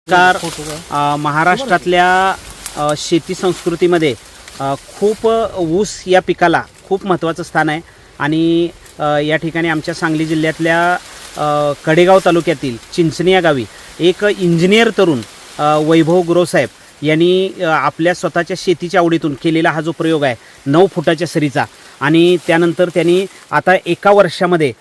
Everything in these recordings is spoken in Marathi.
महाराष्ट्रातल्या शेती संस्कृतीमध्ये खूप ऊस या पिकाला खूप महत्त्वाचं स्थान आहे आणि या ठिकाणी आमच्या सांगली जिल्ह्यातल्या कडेगाव तालुक्यातील चिंचणी या गावी एक इंजिनियर तरुण वैभव गुरवसाहेब यांनी आपल्या स्वतःच्या शेतीच्या आवडीतून केलेला हा जो प्रयोग आहे 9 फुटाच्या सरीचा आणि त्यानंतर त्यांनी आता एका वर्षामध्ये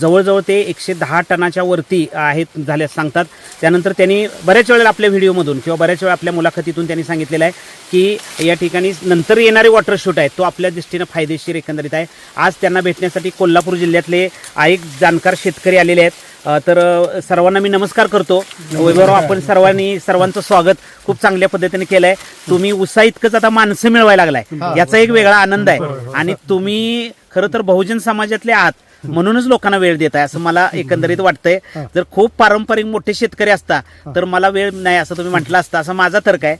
जवळजवळ ते 110 टनाच्या वरती आहेत झाले सांगतात. त्यानंतर त्यांनी बऱ्याच वेळेला आपल्या व्हिडिओमधून किंवा बऱ्याच वेळा आपल्या मुलाखतीतून त्यांनी सांगितलेलं आहे की या ठिकाणी नंतर येणारे वॉटर शूट आहे तो आपल्या दृष्टीनं फायदेशीर एकंदरीत आहे. आज त्यांना भेटण्यासाठी कोल्हापूर जिल्ह्यातले एक जाणकार शेतकरी आलेले आहेत. तर सर्वांना मी नमस्कार करतो. वैभवराव, आपण सर्वांचं स्वागत खूप चांगल्या पद्धतीने केलं आहे. तुम्ही उसा इतकंच आता माणसं मिळवायला लागलाय याचा एक वेगळा आनंद आहे आणि तुम्ही खरं तर बहुजन समाजातले आहात म्हणूनच लोकांना वेळ देत आहे असं मला एकंदरीत वाटतंय. जर खूप पारंपरिक मोठे शेतकरी असता तर मला वेळ नाही असं तुम्ही म्हटलं असतं असं माझा तर्क आहे.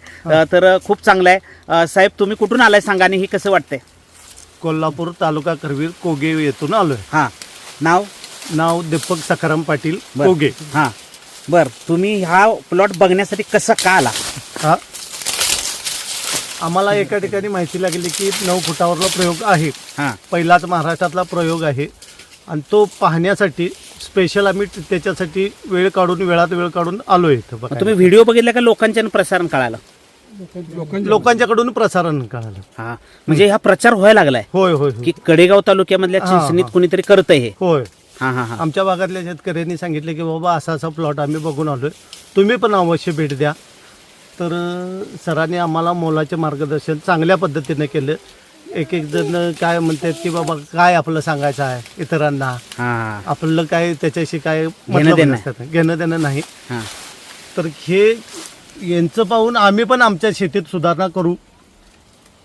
तर खूप चांगलं आहे. साहेब, तुम्ही कुठून आलाय सांगा आणि हे कसं वाटतंय? कोल्हापूर तालुका करवीर कोगे येथून आलोय. हां, नाव दीपक सखाराम पाटील कोगे. हां, बर, तुम्ही हा प्लॉट बघण्यासाठी कसा का आला? हा, आम्हाला एका ठिकाणी माहिती लागली की 9 फुटावरला प्रयोग आहे. हां, पहिलाच महाराष्ट्रातला प्रयोग आहे आणि तो पाहण्यासाठी स्पेशल आम्ही त्याच्यासाठी वेळ काढून आलोय इथं. तुम्ही व्हिडिओ बघितला का लोकांच्या प्रसारण कळालं? लोकांच्याकडून प्रसारण कळालं. हा, म्हणजे हा प्रचार व्हायला लागलाय होय होय की कडेगाव तालुक्यामधल्या चिंचणीत कुणीतरी करतंय हे. होय. हा हा हा, आमच्या भागातल्या शेतकऱ्यांनी सांगितले की बाबा असा प्लॉट आम्ही बघून आलोय, तुम्ही पण अवश्य भेट द्या. तर सरांनी आम्हाला मोलाचे मार्गदर्शन चांगल्या पद्धतीने केलं. एक जण काय म्हणतात की बाबा काय आपलं सांगायचं आहे इतरांना, आपलं काय त्याच्याशी काय घेणं देणं नाही. तर हे यांचं पाहून आम्ही पण आमच्या शेतीत सुधारणा करू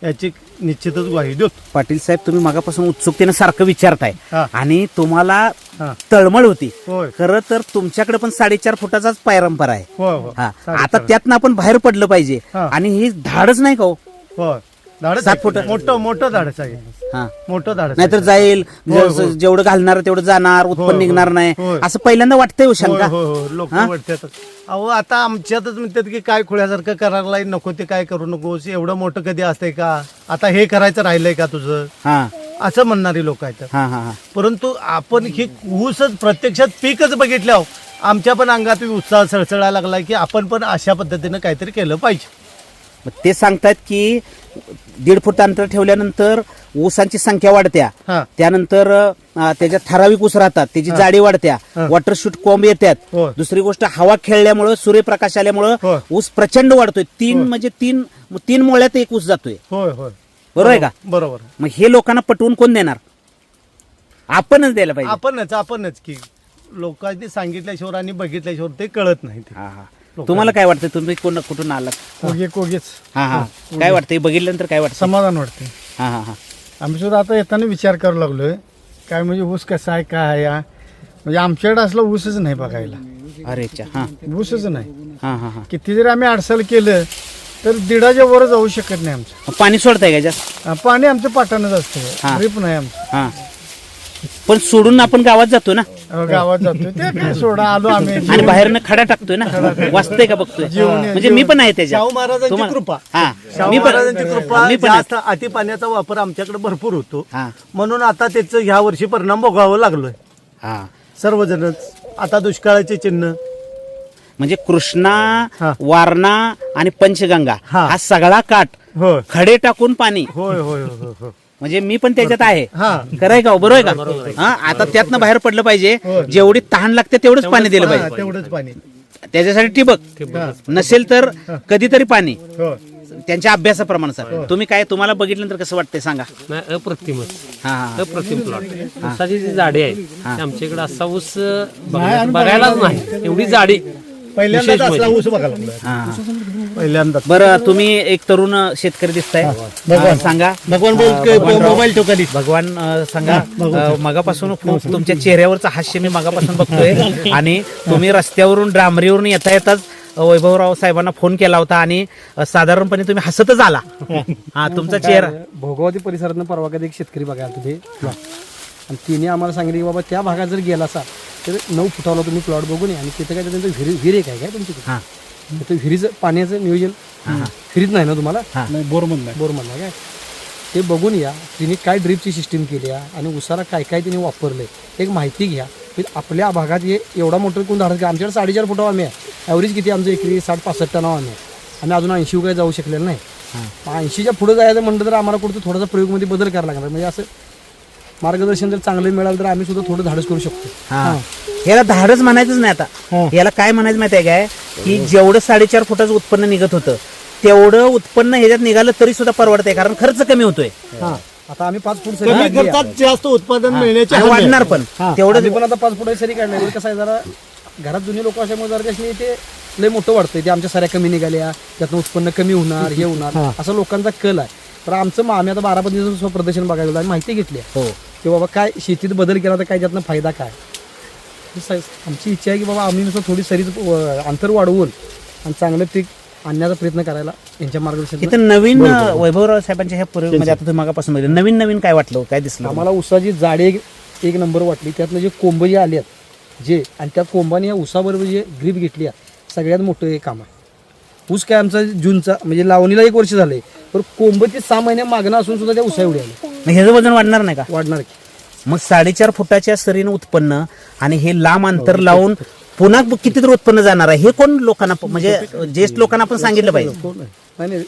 याची निश्चितच ग्वाही देतो. पाटील साहेब, तुम्ही मगापासून उत्सुकतेने सारखं विचारताय आणि तुम्हाला तळमळ होती. खरं तर तुमच्याकडे पण 4.5 फुटाचाच पायरंपरा आहे. आता त्यातनं आपण बाहेर पडलं पाहिजे आणि हे धाडच नाही का हो? 7 फुट मोठं धाडस आहे. मोठं धाडस नाहीतर जाईल जेवढं घालणार तेवढं जाणार, उत्पन्न निघणार नाही असं पहिल्यांदा वाटतंय शंका. लोक वाटतात अहो, आता आमच्यातच म्हणतात की काय खुळ्यासारखं करायला नको, ते काय करू नकोस, एवढं मोठं कधी असतंय का, आता हे करायचं राहिलंय का तुझं, असं म्हणणारी लोक आहेत. परंतु आपण ही ऊसच प्रत्यक्षात पीकच बघितल्यावर आमच्या पण अंगात उत्साह सळसळायला लागलाय की आपण पण अशा पद्धतीनं काहीतरी केलं पाहिजे. ते सांगतात की 1.5 फूट अंतर ठेवल्यानंतर ऊसांची संख्या वाढत्या, त्यानंतर त्याच्यात ठराविक ऊस राहतात, त्याची जाडी वाढत्या, वॉटर शूट कोंब येतात. दुसरी गोष्ट, हवा खेळल्यामुळं, सूर्यप्रकाश आल्यामुळं ऊस प्रचंड वाढतोय. 3 मोळ्यात एक ऊस जातोय. बरोबर आहे का? बरोबर. मग हे लोकांना पटवून कोण देणार? आपणच द्यायला पाहिजे. आपणच की लोकांनी सांगितल्याशिवाय आणि बघितल्याशिवाय ते कळत नाही. तुम्हाला काय वाटतं? तुम्ही कुठून आलात? कोगेच. काय वाटतंय बघितल्यानंतर? काय वाटतं? समाधान वाटते. आम्ही सुद्धा आता येताना विचार करायला लागलोय काय म्हणजे ऊस कसा आहे काय आहे. म्हणजे आमच्याकडे असलं ऊसच नाही बघायला. अरे ऊसच नाही. किती जरी आम्ही अडसल केलं तर 1.5च्या वर जाऊ शकत नाही. आमचं पाणी सोडताय का जास्त? पाणी आमचं पाटानंच असतं, ड्रीप नाही आमचं. पण सोडून आपण गावात जातो ना. गावात जातो ते काय सोडा आलो आम्ही आणि बाहेरनं खडा टाकतोय ना. वाचतंय का बघतोय? म्हणजे मी पण आहे त्याच्या. शाहू महाराजांची कृपा, मी पण जास्त अति पाण्याचा वापर आमच्याकडे भरपूर होतो म्हणून आता त्याचं ह्या वर्षी परिणाम भोगावं लागलोय सर्वजणच. आता दुष्काळाचे चिन्ह म्हणजे कृष्णा, वारणा आणि पंचगंगा हा सगळा काठ खडे टाकून पाणी. होय होय म्हणजे मी पण त्याच्यात आहे. खरंय का? बरोबर आहे का? आता त्यातनं बाहेर पडलं पाहिजे. जेवढी तहान लागते तेवढंच पाणी दिलं पाहिजे. तेवढंच पाणी. त्याच्यासाठी ठिबक नसेल तर कधीतरी पाणी त्यांच्या अभ्यासाप्रमाणे. तुम्ही काय, तुम्हाला बघितल्यानंतर कसं वाटतंय सांगा? अप्रतिम प्लॉट. ऊसाची जी जाडी आहे आमच्या इकडे असा ऊस बघायलाच नाही, एवढी जाडी पहिल्यांदा. बरं, तुम्ही एक तरुण शेतकरी दिसताय, सांगा. मोबाईल ठोकाली. भगवान सांगा. मगापासून तुमच्या चेहऱ्यावरचा हास्य मी मगापासून बघतोय आणि तुम्ही रस्त्यावरून डांबरीवरून येता येताच वैभवराव साहेबांना फोन केला होता आणि साधारणपणे तुम्ही हसतच आला. तुमचा चेहरा. भोगावती परिसरात परवा कधी एक शेतकरी बघायला तिथे आणि तिने आम्हाला सांगितले की बाबा त्या भागात जर गेला असा तर 9 फुटाला तुम्ही प्लॉट बघून या आणि तिथे काय त्यांचं विहीर आहे काय तुमची तर विहिरीचं पाण्याचं नियोजन विहिरीत नाही ना तुम्हाला बोरमधलं काय ते बघून या तिने काय ड्रीपची सिस्टीम केली आहे आणि उसाला काय काय तिने वापरलं एक माहिती घ्या की आपल्या भागात हे एवढा मोठं कोण धाडत का आमच्याकडे 4.5 फुटावर आम्ही आहे ॲव्हरेज किती आमचं एकरी 60-65 टनावर आम्ही अजून 80 काही जाऊ शकलेलं नाही 80च्या पुढे जायचं म्हणलं तर आम्हाला कुठं थोडासा प्रयोगमध्ये बदल करायला लागणार म्हणजे असं मार्गदर्शन जर चांगलं मिळालं तर आम्ही सुद्धा थोडं धाडस करू शकतो याला धाडच म्हणायचंच नाही आता याला काय म्हणायचं माहिती आहे काय की जेवढं 4.5 फुटाचं उत्पन्न निघत होतं तेवढं उत्पन्न ह्याच्यात निघालं तरी सुद्धा परवडतंय कारण खर्च कमी होतोय आता आम्ही 5 फूट कमी खर्चात जास्त उत्पादन मिळण्याची आणि हमी आहे. वाढणार पण तेवढं पण आता 5 फुट सरी काढणार कसं आहे जरा घरात जुनी लोक असल्यामुळे जरा त्याशी ते लय मोठं वाटतंय ते आमच्या साऱ्या कमी निघाल्या त्यातनं उत्पन्न कमी होणार हे होणार असं लोकांचा कल आहे तर आमचं आम्ही आता 12 दिवसाचं प्रदर्शन बघायला आम्ही माहिती घेतली हो की बाबा काय शेतीत बदल केला तर काय त्यातनं फायदा काय आमची इच्छा आहे की बाबा आम्ही नुसतं थोडी सरीच अंतर वाढवून आणि चांगलं पीक आणण्याचा प्रयत्न करायला यांच्या मार्गदर्शन इथं नवीन वैभवराव साहेबांच्या ह्या प्रयोगामध्ये आता तुम्ही मागापासून बघितलं नवीन काय वाटलं काय दिसलं आम्हाला उसाची जाडी एक नंबर वाटली त्यातलं जे कोंब जे आले आहेत जे आणि त्या कोंबाने या उसाबरोबर जे ग्रीप घेतली आहे सगळ्यात मोठं हे काम आहे ऊस काय आमचा जूनचा म्हणजे लावणीला 1 वर्ष झालंय तर कोंब ते 6 महिने मागणं असून सुद्धा त्या उसा एवढे आले ह्याचं वजन वाढणार नाही का वाढणार की मग 4.5 फुटाच्या सरीनं उत्पन्न आणि हे लांब अंतर लावून पुन्हा किती तर उत्पन्न जाणार आहे हे कोण लोकांना म्हणजे ज्येष्ठ लोकांना आपण सांगितलं पाहिजे नाही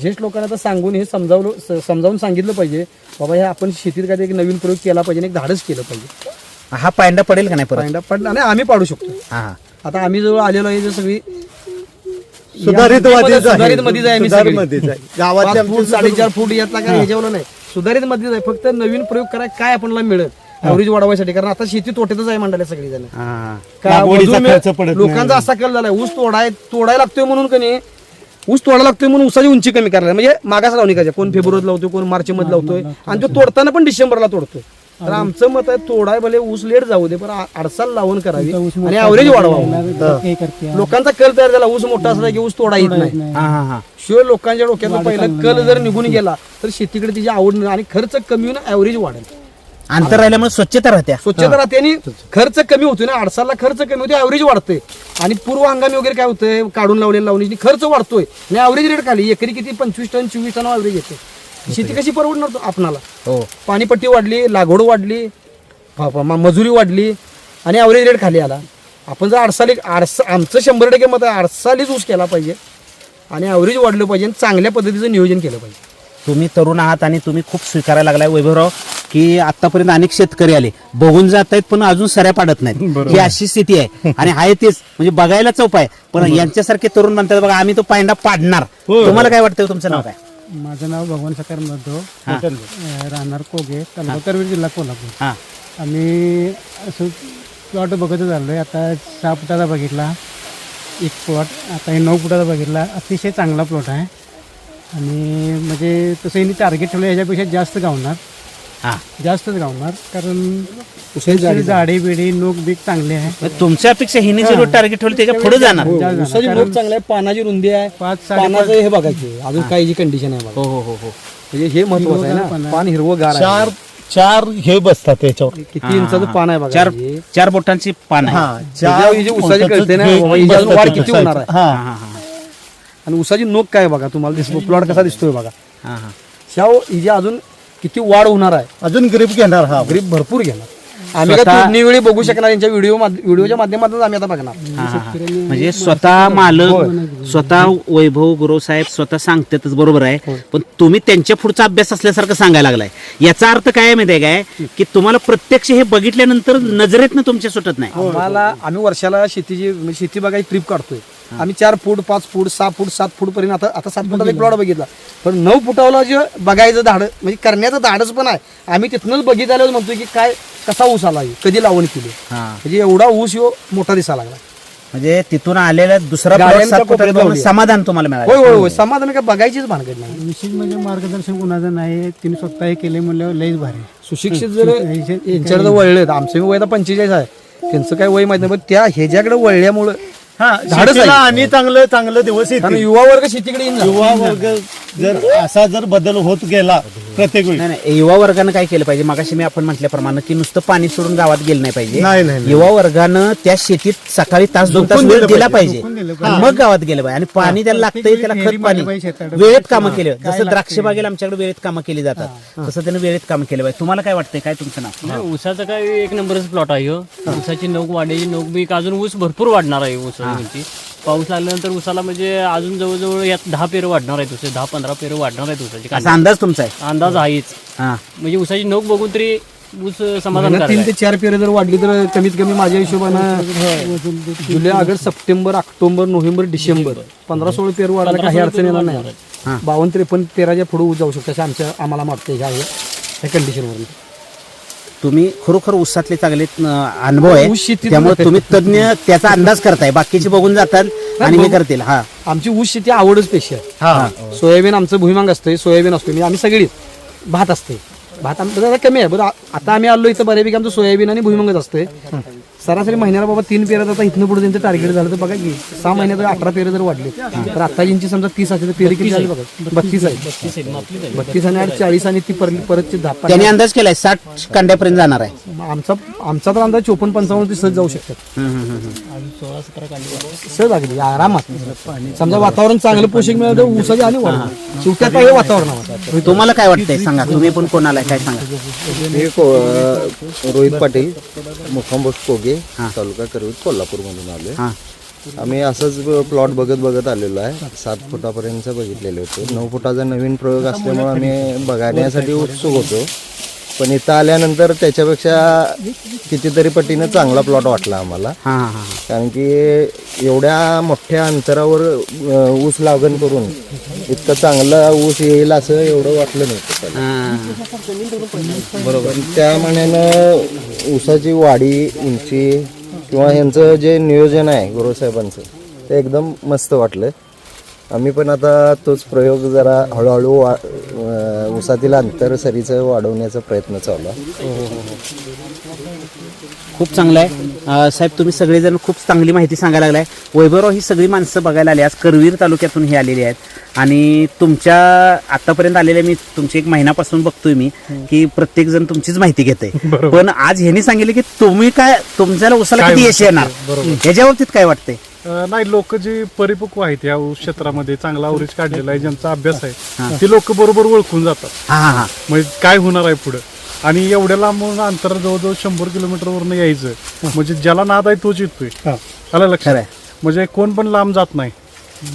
ज्येष्ठ लोकांना तर सांगून हे समजावून सांगितलं पाहिजे बाबा हे आपण शेतीत काय एक नवीन प्रयोग केला पाहिजे आणि एक धाडस केलं पाहिजे हा पायंडा पडेल का नाही परत पायंडा पडला आणि आम्ही पाडू शकतो हा आता आम्ही जवळ आलेलो आहे जे सगळी सुधारित मध्येच आहे आम्ही सुधारित मध्येच आहे. गावातले 5 फूट 4.5 फूट यातला काय ह्याच्यावर नाही सुधारित मध्येच आहे फक्त नवीन प्रयोग करायला काय आपल्याला मिळेल ॲव्हरेज वाढवायसाठी कारण आता शेती तोट्यातच आहे मंडळी सगळी जण हा लागवडीचा खर्च पडत नाही. लोकांचा असा कल झालाय ऊस तोडायला लागतोय म्हणून कनी ऊस तोडायला लागतोय म्हणून ऊसाची उंची कमी करायला म्हणजे मागास लावणी करायची कोण फेब्रुवारीत लावतोय कोण मार्च मध्ये लावतोय आणि तो तोडताना पण डिसेंबरला तोडतोय तर आमचं मत आहे तोडाय भले ऊस लेट जाऊ दे पण अडसाल लावून करावी आणि ॲव्हरेज वाढवावं लोकांचा कल तयार झाला ऊस मोठा असला की ऊस तोडा येत नाही हा शिवाय लोकांच्या डोक्यातला पहिला कल जर निघून गेला तर शेतीकडे तिची आवड नाही आणि खर्च कमी होऊन ॲव्हरेज वाढेल अंतर राहिल्यामुळे स्वच्छता राहत्या स्वच्छता राहते आणि खर्च कमी होतो ना अडसाला खर्च कमी होते ॲव्हरेज वाढतोय आणि पूर्व हंगामी वगैरे काय होतंय काढून लावलेलं लावणी खर्च वाढतोय आणि ॲव्हरेज रेट खाली एकरी किती 25 टन 24 टन ॲव्हरेज येते शेती कशी परवडणार आपणाला हो पाणीपट्टी वाढली लागवड वाढली मजुरी वाढली आणि ॲव्हरेज रेट खाली आला आपण जर आमचं 100% मत आहे अडसालीच ऊस केला पाहिजे आणि ॲव्हरेज वाढलं पाहिजे आणि चांगल्या पद्धतीचं नियोजन केलं पाहिजे तुम्ही तरुण आहात आणि तुम्ही खूप स्वीकारायला लागलाय वैभवराव की आतापर्यंत अनेक शेतकरी आले बघून जात आहेत पण अजून सऱ्या पाडत नाहीत ही अशी स्थिती आहे आणि आहे तेच म्हणजे बघायला चौप आहे पण यांच्यासारखे तरुण म्हणतात बघा आम्ही तो पायंडा पाडणार तुम्हाला काय वाटतं तुमचं नाव काय माझं नाव भगवान सकार मधो राहणार कोगे तालुका करवीर जिल्हा कोल्हापूर हा आम्ही असं प्लॉट बघतच आलोय आता 6 फुटाचा बघितला एक प्लॉट आता हे 9 फुटाचा बघितला अतिशय चांगला प्लॉट आहे आणि म्हणजे तसं यांनी टार्गेट ठेवलं याच्यापेक्षा जास्त गावणार हा जास्तच गावणार कारण झाडे बिडी नोक बीक चांगले आहे तुमच्यापेक्षा हिने जे टार्गेट ठेवलं त्याच्या पुढे जाणार ऊसाची नोक चांगली आहे पानाची रुंदी आहे 5-5.5 पानाचं हे बघायचे अजून काही जी कंडिशन आहे बघा हो हो हो हो म्हणजे हे महत्वाचं आहे ना पान हिरवंगार आहे चार हे बसतात त्याच्यावर किती इंचाचं पान आहे बघा हे. चार बोटांची पान आहे त्याच्यावर ही जी ऊसाची कळते ना बाबा, हिची अजून वाढ किती होणार आहे हा हा हा आणि ऊसाची नोक काय बघा तुम्हाला दिसतो प्लॉट कसा दिसतोय बघा हा हा शाव हिची अजून किती वाढ होणार आहे अजून ग्रीप घेणार हा ग्रीप भरपूर घेणार आम्ही काय तोडणी वेळी बघू शकणार यांच्या व्हिडिओच्या माध्यमातून आम्ही आता बघणार हा, हा. म्हणजे स्वतः मालक स्वतः वैभव गुरव साहेब स्वतः सांगतातच बरोबर आहे पण तुम्ही त्यांच्या पुढचा अभ्यास असल्यासारखं सांगायला लागलाय याचा अर्थ काय आहे माहिती आहे काय की तुम्हाला प्रत्यक्ष हे बघितल्यानंतर नजरेतनं तुमच्या सुटत नाही आम्हाला आम्ही वर्षाला शेती बघायची ट्रिप काढतोय आम्ही 4 फूट 5 फूट 6 फूट 7 फूट पर्यंत आता 7 फुटाचा एक प्लॉट बघितला पण 9 फुटावला जे बघायचं धाड म्हणजे करण्याचं धाडच पण आहे आम्ही तिथनंच बघितल्यावर म्हणतोय की काय कसा ऊस आला कधी लावण केली म्हणजे एवढा ऊस ह्यो मोठा दिसायला लागला म्हणजे तिथून आलेला दुसरा गाड्यांच्या plot 7 कोपऱ्यात फुटाचा लावली. समाधान तुम्हाला मिळालं होय होय होय समाधान काय बघायचीच भानगड नाही विशेष म्हणजे मार्गदर्शन कोणाचं नाही तिने स्वतः हे केले म्हणल्यावर लईच भारी सुशिक्षित जर यांच्याकडे वळले आमचं वय आता 45 आहे त्यांचं काय वय माहित नाही पण त्या ह्याच्याकडे वळल्यामुळं हा धाडस आहे. शेतीला आणि चांगलं दिवस कारण येतील युवा वर्ग शेतीकडे येईन युवा वर्ग जर असा जर बदल होत गेला प्रत्येक वेळी नाही नाही, युवा वर्गानं काय केलं पाहिजे, मागाशी मी आपण म्हटल्याप्रमाणे की नुसतं पाणी सोडून गावात गेलं नाही पाहिजे. नाही, नाही, नाही. युवा वर्गानं त्या शेतीत सकाळी तास 2 तास वेळ दिला पाहिजे, मग गावात गेलं पाहिजे. आणि पाणी त्याला लागतंय, त्याला खत पाणी वेळेत कामं केलं. जसं द्राक्ष बागेला आमच्याकडे वेळेत कामं केली जातात, तसं त्यानं वेळेत कामं केलं पाहिजे. तुम्हाला काय वाटतंय, काय तुमचं नाव? नाही, ऊसाचं काय एक नंबरच प्लॉट आहे ह्यो. ऊसाची नोक वाढायची, नोक बी अजून ऊस भरपूर वाढणार आहे ऊसाची. पाऊस लागल्यानंतर ऊसाला म्हणजे अजून जवळजवळ यात 10 पेरं वाढणार आहेत, ऊस 10-15 पेरं वाढणार आहेत ऊसाची. असा अंदाज तुमचा आहे? अंदाज आहेच. हा, म्हणजे ऊसाची नोक बघून तरी ऊस समाधान 3 ते 4 पेरं जर वाढली तर कमीत कमी माझ्या हिशोबानं जुलै, ऑगस्ट, सप्टेंबर, ऑक्टोबर, नोव्हेंबर, डिसेंबर 15-16 पेरं वाढायला काही अडचण येणार नाही. 52-53 पेराच्या पुढे ऊस जाऊ शकतो असं आम्हाला वाटतं ह्या कंडिशनवर. तुम्ही खरोखर ऊसातले चांगले अनुभव आहे, ऊस शेतीत त्यामुळे तुम्ही तज्ञ त्याचा अंदाज करताय, बाकीचे बघून जातात आणि हे करतील. हा, आमची ऊस शेती आवडच स्पेशल. सोयाबीन आमचं भुईमांग असतंय, सोयाबीन असतो, म्हणजे आम्ही सगळी भात असते. भात आमचं कमी आहे, बरं आता आम्ही आलो इथं बऱ्यापैकी आमचं सोयाबीन आणि भुईमुंगच असतंय. सरासरी महिन्याला बाबा 3 पेरं आता इथनं पुढे त्यांचं टार्गेट झालं तर बघा की 6 महिन्यात 18 पेरं जर वाढले तर आता यांची समजा 30 असेल तर पेरं किती झाली बघा, 32 आहे. 32 आणि 40 आणि ती परतची 10. त्याने अंदाज केलाय 60 कांड्यापर्यंत जाणार आहे. आमचा तर अंदाज 54-55 ते सहज जाऊ शकतात. सहज अगदी आरामात. समजा वातावरण चांगलं पोषक मिळालं तर ऊसाची आणि वाढ. शेवटी आता हे वातावरण. तुम्हाला काय वाटतंय सांगा, तुम्ही पण कोणाला काय सांगा? मी रोहित पाटील, मुक्काम पोस्ट कोगे, तालुका करवीर, कोल्हापूरमधून आलोय. आम्ही असंच प्लॉट बघत आलेलो आहे. 7 फुटापर्यंत बघितलेले होते. 9 फुटाचा नवीन प्रयोग असल्यामुळे आम्ही बघण्यासाठी उत्सुक होतो. पण इथं आल्यानंतर त्याच्यापेक्षा कितीतरी पटीनं चांगला प्लॉट वाटला आम्हाला. कारण की एवढ्या मोठ्या अंतरावर ऊस लागण करून इतकं चांगला ऊस येईल असं एवढं वाटलं नव्हतं. बरोबर. त्या मानानं ऊसाची वाढी, उंची किंवा ह्यांचं जे नियोजन आहे गुरुसाहेबांचं ते एकदम मस्त वाटलं. आम्ही पण आता तोच प्रयोग जरा हळूहळू ऊसातील अंतर सरीचं वाढवण्याचा प्रयत्न चालू आहे. खूप चांगलं आहे साहेब, तुम्ही सगळेजण खूप चांगली माहिती सांगायला लागलाय. वैभवराव ही सगळी माणसं बघायला आली, आज करवीर तालुक्यातून ही आलेली आहेत आणि तुमच्या आतापर्यंत आलेल्या मी तुमची 1 महिन्यापासून बघतोय मी की प्रत्येक जण तुमचीच माहिती घेते. पण आज ह्यांनी सांगितलं की तुम्ही काय तुमच्याला उसाला किती यश येणार, याच्या बाबतीत काय वाटतंय? नाही, लोक जे परिपक्व आहेत या क्षेत्रामध्ये, चांगला अवरेज काढलेला आहे, ज्यांचा अभ्यास आहे, ते लोक बरोबर ओळखून जातात. म्हणजे काय होणार आहे पुढे. आणि एवढ्या लांबून अंतर जवळजवळ 100 किलोमीटरवरून यायचं म्हणजे ज्याला नाद आहे तोच येतोय. आलं लक्षात? म्हणजे कोण पण लांब जात नाही.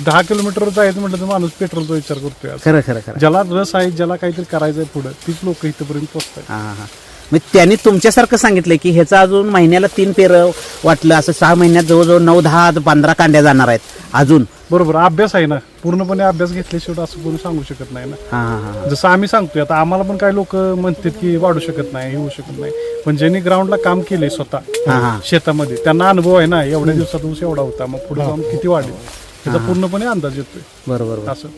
10 किलोमीटर जायचं म्हटलं तर माणूस पेट्रोलचा विचार करतोय. खरं खरं खरं. ज्याला रस आहे, ज्याला काहीतरी करायचंय पुढे, तीच लोक इथपर्यंत पोहोचतात. मग त्यांनी तुमच्यासारखं सांगितलंय की ह्याचं अजून महिन्याला 3 पेरं वाटलं, असं 6 महिन्यात जवळजवळ 9, 10, 15 कांड्या जाणार आहेत अजून. बरोबर. अभ्यास आहे ना, पूर्णपणे अभ्यास घेतल्याशिवाय असं कोणी सांगू शकत नाही ना. जसं आम्ही सांगतोय आता, आम्हाला पण काही लोक म्हणतात की वाढू शकत नाही, होऊ शकत नाही. पण ज्यांनी ग्राउंडला काम केलंय स्वतः शेतामध्ये, त्यांना अनुभव आहे ना. एवढ्या दिवसात ऊस एवढा होता, मग पुढे जाऊन किती वाढेल त्याचा पूर्णपणे अंदाज येतोय. बरोबर. असं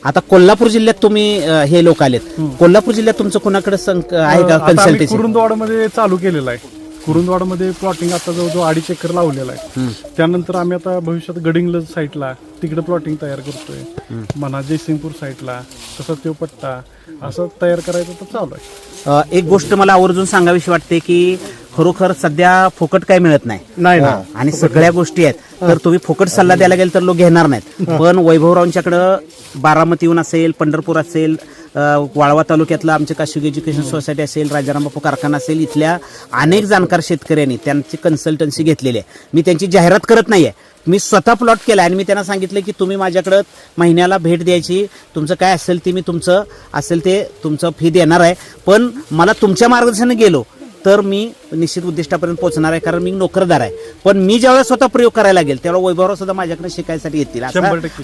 आता कोल्हापूर जिल्ह्यात तुम्ही हे लोक आलेत, कोल्हापूर जिल्ह्यात तुमचं कोणाकडे आहे का कन्सल्टन्सी? कुरुंदवाडमध्ये चालू केलेलं आहे. कुरुंदवाडमध्ये प्लॉटिंग आता जवळजवळ 2.5 एकर लावलेला आहे. त्यानंतर आम्ही आता भविष्यात गडिंग्लज साईडला तिकडे प्लॉटिंग तयार करतोय. म्हणा जयसिंगपूर साईडला तसं तो पट्टा असं तयार करायचं तर चालू आहे. एक गोष्ट मला आवर्जून सांगावीशी वाटते की खरोखर सध्या फुकट काय मिळत नाही आणि सगळ्या गोष्टी आहेत. तर तुम्ही फुकट सल्ला द्यायला गेल तर लोक घेणार नाहीत. पण वैभवरावांच्याकडं बारामतीहून असेल, पंढरपूर असेल, वाळवा तालुक्यातलं आमचे काशिक एज्युकेशन सोसायटी असेल, राजाराम बापू कारखाना असेल, इथल्या अनेक जाणकार शेतकऱ्यांनी त्यांची कन्सल्टन्सी घेतलेली आहे. मी त्यांची जाहिरात करत नाहीये, मी स्वतः प्लॉट केला आणि मी त्यांना सांगितलं की तुम्ही माझ्याकडं महिन्याला भेट द्यायची, तुमचं काय असेल ते मी तुमचं असेल ते तुमचं फी देणार आहे. पण मला तुमच्या मार्गदर्शनाने गेलो तर मी निश्चित उद्दिष्टापर्यंत पोहोचणार आहे, कारण मी नोकरदार आहे. पण मी ज्यावेळेस स्वतः प्रयोग करायला लागेल त्यावेळेला वैभवराव सुद्धा माझ्याकडे शिकायसाठी येतील,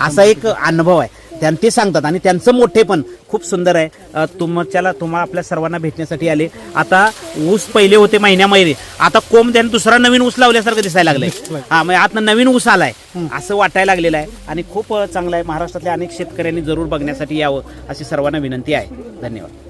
असा एक अनुभव आहे. ते सांगतात आणि त्यांचं मोठे पण खूप सुंदर आहे. तुम्हाला आपल्या सर्वांना भेटण्यासाठी आले. आता ऊस पहिले होते महिन्यामध्ये, आता कोंब त्याने दुसरा नवीन ऊस लावल्यासारखं दिसायला लागलंय. म्हणजे आता नवीन ऊस आलाय असं वाटायला लागलेलं आहे आणि खूप चांगलं आहे. महाराष्ट्रातल्या अनेक शेतकऱ्यांनी जरूर बघण्यासाठी यावं अशी सर्वांना विनंती आहे. धन्यवाद.